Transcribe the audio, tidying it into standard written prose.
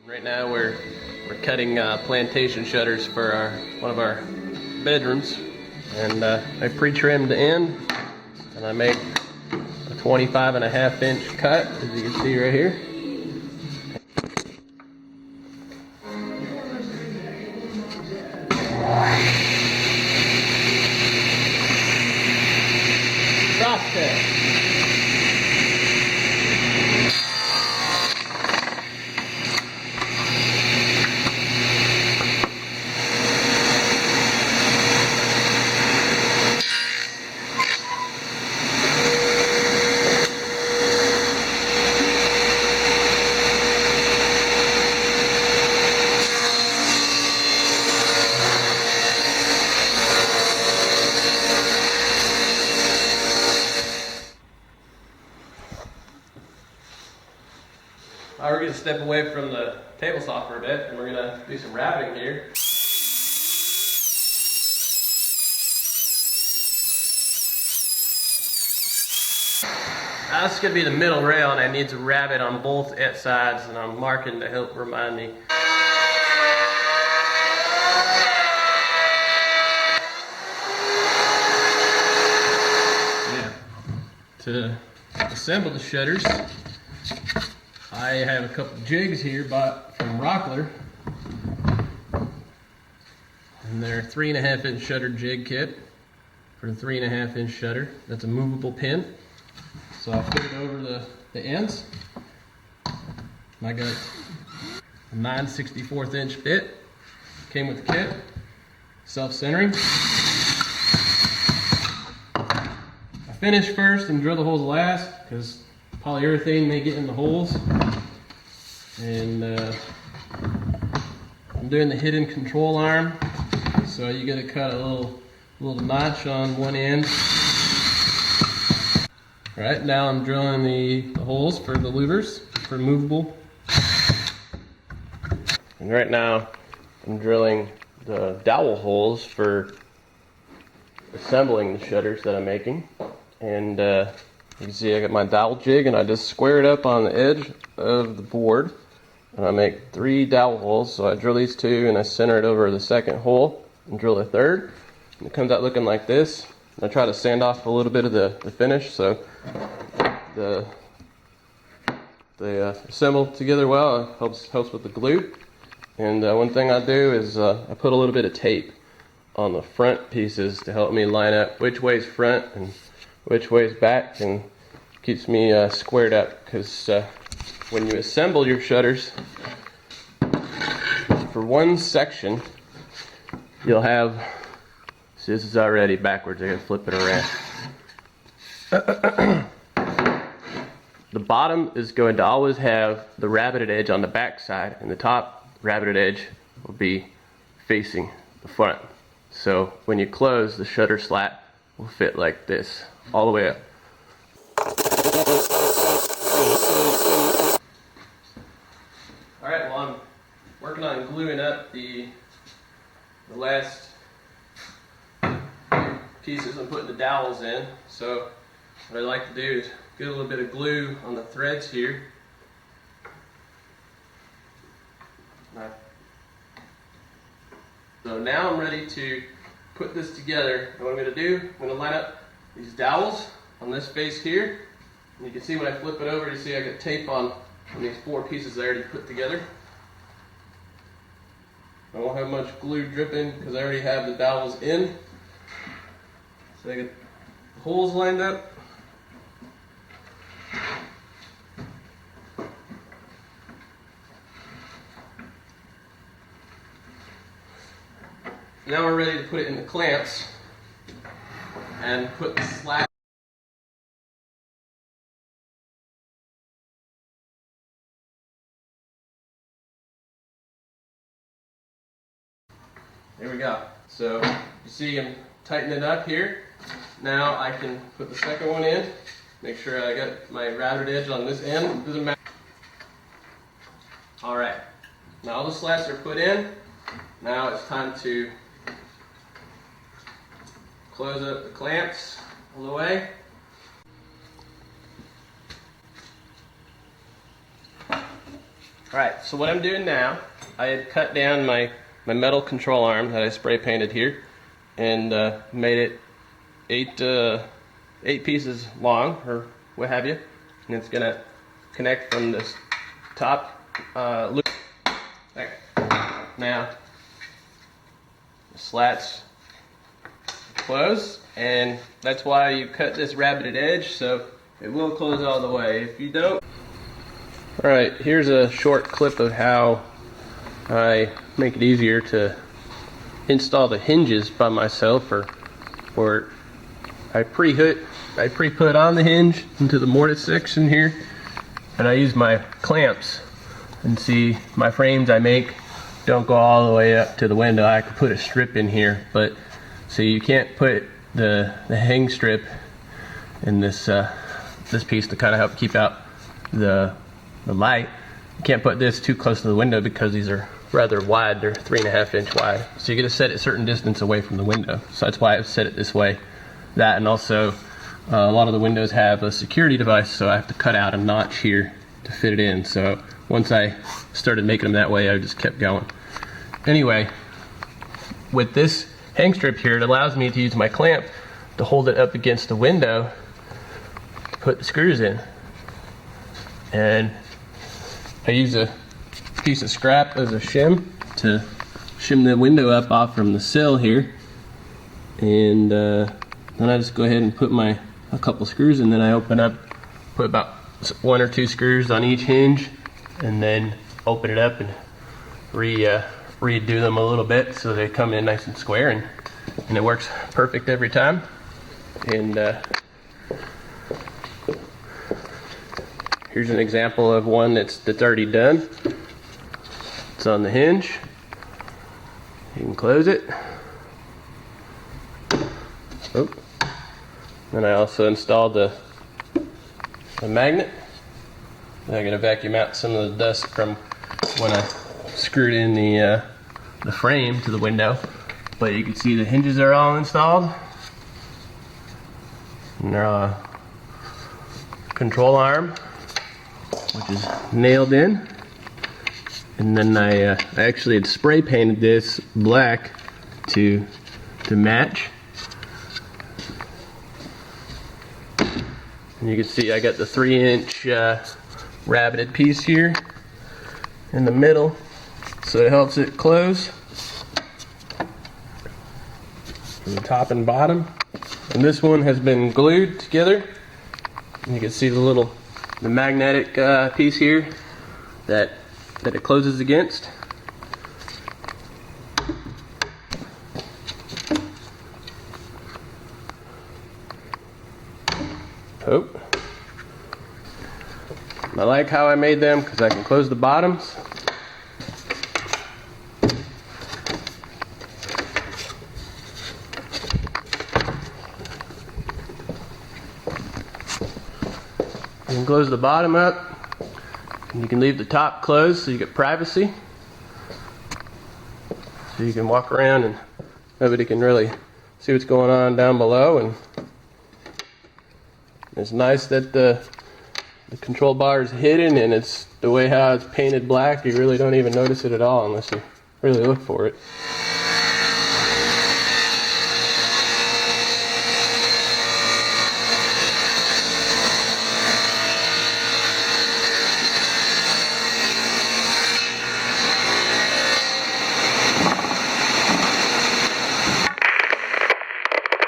Right now we're cutting plantation shutters for one of our bedrooms, and I pre-trimmed the end, and I made a 25.5-inch cut, as you can see right here. Cross cut. We're going to step away from the table saw for a bit, and we're going to do some wrapping here. This is going to be the middle rail, and I need to wrap it on both sides, and I'm marking to help remind me. Yeah. To assemble the shutters, I have a couple jigs here bought from Rockler, and they're 3.5-inch shutter jig kit for the 3.5-inch shutter. That's a movable pin, so I'll put it over the ends. I got a 9/64 bit, came with the kit, self-centering. I finish first and drill the holes last because polyurethane may get in the holes, and I'm doing the hidden control arm, so you got to cut a little notch on one end. All right, now I'm drilling the holes for the louvers for movable, and right now I'm drilling the dowel holes for assembling the shutters that I'm making. And you can see I got my dowel jig, and I just square it up on the edge of the board, and I make 3 dowel holes. So I drill these 2, and I center it over the second hole and drill a third, and it comes out looking like this. And I try to sand off a little bit of the finish so they assemble together well. It helps with the glue. And one thing I do is I put a little bit of tape on the front pieces to help me line up which way's front and which way's back, and keeps me squared up, because when you assemble your shutters for one section, you'll have, see, this is already backwards, I gotta flip it around. The bottom is going to always have the rabbited edge on the back side, and the top rabbited edge will be facing the front. So when you close, the shutter slat will fit like this all the way up. Alright, well, I'm working on gluing up the last pieces. I'm putting the dowels in. So what I like to do is get a little bit of glue on the threads here. So now I'm ready to put this together. And what I'm going to do, I'm going to line up these dowels on this face here. And you can see when I flip it over, you see I got tape on these 4 pieces I already put together. I won't have much glue dripping because I already have the dowels in. So I got the holes lined up. Now we're ready to put it in the clamps and put the slat. There we go. So you see I'm tightening it up here. Now I can put the second one in. Make sure I got my routed edge on this end. Doesn't matter. All right. Now all the slats are put in. Now it's time to close up the clamps all the way. Alright, so what I'm doing now, I had cut down my metal control arm that I spray painted here and made it 8 pieces long, or what have you. And it's going to connect from this top loop. There. Now, the slats close, and that's why you cut this rabbited edge, so it will close all the way. If you don't... Alright, here's a short clip of how I make it easier to install the hinges by myself, or I pre-put on the hinge into the mortise section here, and I use my clamps. And see, my frames I make don't go all the way up to the window. I could put a strip in here, but so you can't put the hang strip in this this piece to kind of help keep out the light. You can't put this too close to the window because these are rather wide. They're 3.5 inch wide, so you got to set it a certain distance away from the window. So that's why I've set it this way. That, and also a lot of the windows have a security device, so I have to cut out a notch here to fit it in. So once I started making them that way, I just kept going. Anyway, with this hang strip here, it allows me to use my clamp to hold it up against the window to put the screws in. And I use a piece of scrap as a shim to shim the window up off from the sill here. And then I just go ahead and put a couple screws, and then I open up, put about 1 or 2 screws on each hinge, and then open it up and redo them a little bit so they come in nice and square, and it works perfect every time. And here's an example of one that's already done. It's on the hinge. You can close it. Oh. And I also installed the magnet. I'm going to vacuum out some of the dust from when I screwed in the frame to the window. But you can see the hinges are all installed. And they're control arm, which is nailed in. And then I actually had spray painted this black to match. And you can see I got the 3-inch rabbited piece here in the middle, so it helps it close from the top and bottom. And this one has been glued together. And you can see the magnetic piece here that it closes against. Oh. I like how I made them because I can close the bottoms. You can close the bottom up, and you can leave the top closed so you get privacy. So you can walk around and nobody can really see what's going on down below. And it's nice that the control bar is hidden, and it's the way how it's painted black. You really don't even notice it at all unless you really look for it.